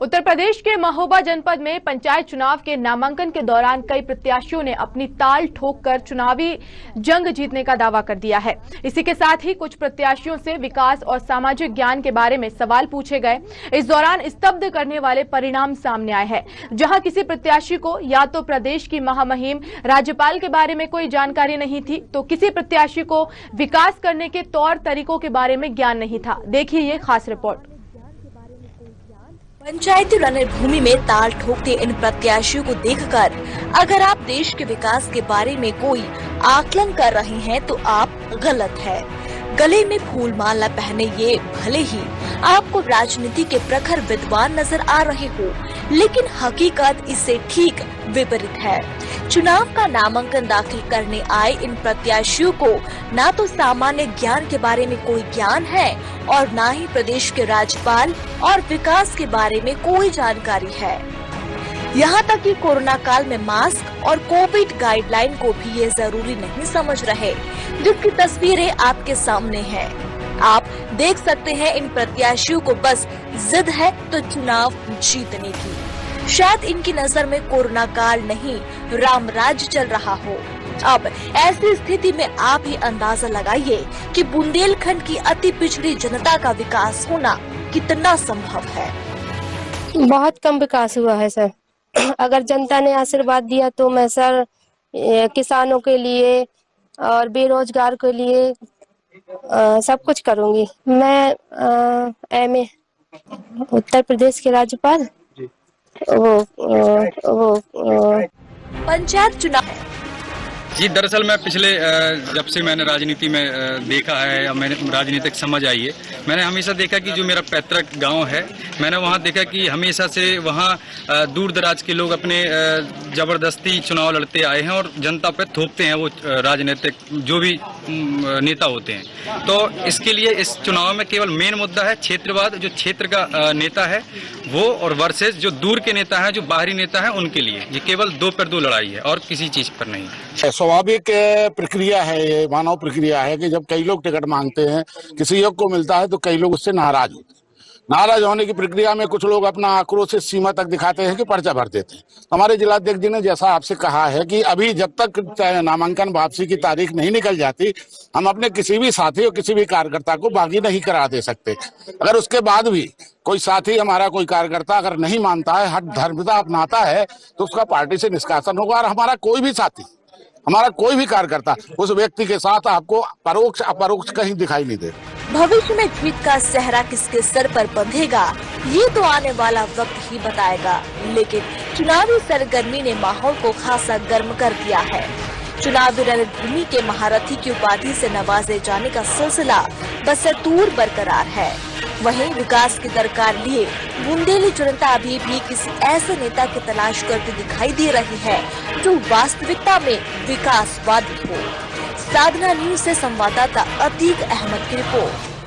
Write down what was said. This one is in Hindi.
उत्तर प्रदेश के महोबा जनपद में पंचायत चुनाव के नामांकन के दौरान कई प्रत्याशियों ने अपनी ताल ठोककर चुनावी जंग जीतने का दावा कर दिया है। इसी के साथ ही कुछ प्रत्याशियों से विकास और सामाजिक ज्ञान के बारे में सवाल पूछे गए। इस दौरान स्तब्ध करने वाले परिणाम सामने आए हैं, जहां किसी प्रत्याशी को या तो प्रदेश की महामहिम राज्यपाल के बारे में कोई जानकारी नहीं थी, तो किसी प्रत्याशी को विकास करने के तौर तरीकों के बारे में ज्ञान नहीं था। देखिए ये खास रिपोर्ट। पंचायती रणभूमि में ताल ठोकते इन प्रत्याशियों को देखकर अगर आप देश के विकास के बारे में कोई आकलन कर रहे हैं तो आप गलत है। गले में फूल माला पहने ये भले ही आपको राजनीति के प्रखर विद्वान नजर आ रहे हो, लेकिन हकीकत इससे ठीक विपरीत है। चुनाव का नामांकन दाखिल करने आए इन प्रत्याशियों को ना तो सामान्य ज्ञान के बारे में कोई ज्ञान है और ना ही प्रदेश के राज्यपाल और विकास के बारे में कोई जानकारी है। यहाँ तक कि कोरोना काल में मास्क और कोविड गाइडलाइन को भी ये जरूरी नहीं समझ रहे, जिसकी तस्वीरें आपके सामने हैं। आप देख सकते हैं इन प्रत्याशियों को बस जिद है तो चुनाव जीतने की। शायद इनकी नजर में कोरोना काल नहीं राम राज्य चल रहा हो। अब ऐसी स्थिति में आप ही अंदाजा लगाइए कि बुंदेलखंड की अति पिछड़ी जनता का विकास होना कितना संभव है। बहुत कम विकास हुआ है सर। अगर जनता ने आशीर्वाद दिया तो मैं सर किसानों के लिए और बेरोजगार के लिए सब कुछ करूंगी। मैं एमए उत्तर प्रदेश के राज्यपाल वो पंचायत चुनाव जी, दरअसल मैं पिछले जब से मैंने राजनीति में देखा है या मैंने राजनीतिक समझ आई है, मैंने हमेशा देखा कि जो मेरा पैतृक गांव है, मैंने वहां देखा कि हमेशा से वहां दूर दराज के लोग अपने जबरदस्ती चुनाव लड़ते आए हैं और जनता पे थोपते हैं वो राजनीतिक जो भी नेता होते हैं। तो इसके लिए इस चुनाव में केवल मेन मुद्दा है क्षेत्रवाद। जो क्षेत्र का नेता है वो और वर्सेस जो दूर के नेता है, जो बाहरी नेता है, उनके लिए ये केवल 2 पर 2 लड़ाई है और किसी चीज पर नहीं। स्वाभाविक प्रक्रिया है, ये मानव प्रक्रिया है कि जब कई लोग टिकट मांगते हैं, किसी एक को मिलता है तो कई लोग उससे नाराज होते हैं। नाराज होने की प्रक्रिया में कुछ लोग अपना आक्रोश इस सीमा तक दिखाते हैं कि पर्चा भर देते हैं। हमारे जिलाध्यक्ष जी ने जैसा आपसे कहा है कि अभी जब तक नामांकन वापसी की तारीख नहीं निकल जाती, हम अपने किसी भी साथी और किसी भी कार्यकर्ता को बागी नहीं करा दे सकते। अगर उसके बाद भी कोई साथी हमारा, कोई कार्यकर्ता अगर नहीं मानता है, हठ धर्मता अपनाता है, तो उसका पार्टी से निष्कासन होगा। और हमारा कोई भी साथी, हमारा कोई भी कार्यकर्ता उस व्यक्ति के साथ आपको परोक्ष अपरोक्ष कहीं दिखाई नहीं दे। भविष्य में जीत का सेहरा किसके सर पर बंधेगा, ये तो आने वाला वक्त ही बताएगा। लेकिन चुनावी सरगर्मी ने माहौल को खासा गर्म कर दिया है। चुनावी रणभूमि के महारथी की उपाधि से नवाजे जाने का सिलसिला बदस्तूर बरकरार है। वहीं विकास की दरकार लिए बुंदेली जनता अभी भी किसी ऐसे नेता की तलाश करती दिखाई दे रही है जो वास्तविकता में विकासवादी हो। साधना न्यूज से संवाददाता अतीक अहमद की रिपोर्ट।